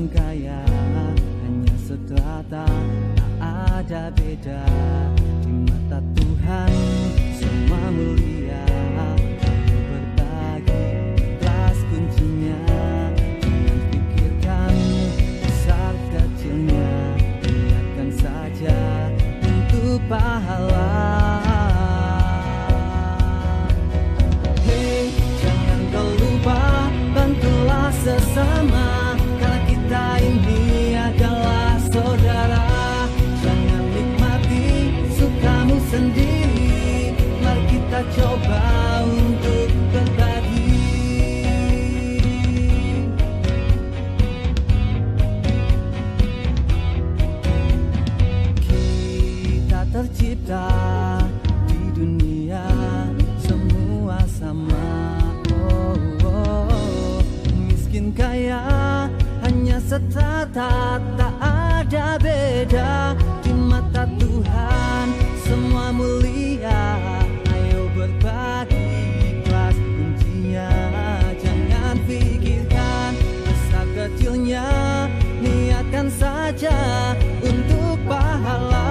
miskin kaya hanya seterata, tak ada beda di mata Tuhan, semua mulia. Ayo berbagi, ikhlas kuncinya. Jangan pikirkan besar kecilnya, niatkan saja untuk pahala. Hey, jangan kau lupa, bantulah sesama, karena kita ini adalah saudara. Jangan nikmati sukamu sendiri, mari kita coba untuk berbagi. Kita tercipta di dunia semua sama. Miskin kaya hanya seterata, tak ada beda di mata Tuhan, semua mulia. Ayo berbagi, ikhlas kuncinya. Jangan pikirkan besar kecilnya, niatkan saja untuk pahala.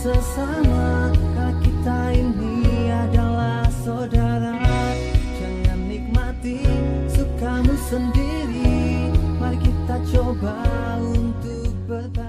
Sesama, karena kita ini adalah saudara. Jangan nikmati sukamu sendiri, mari kita coba untuk berbagi.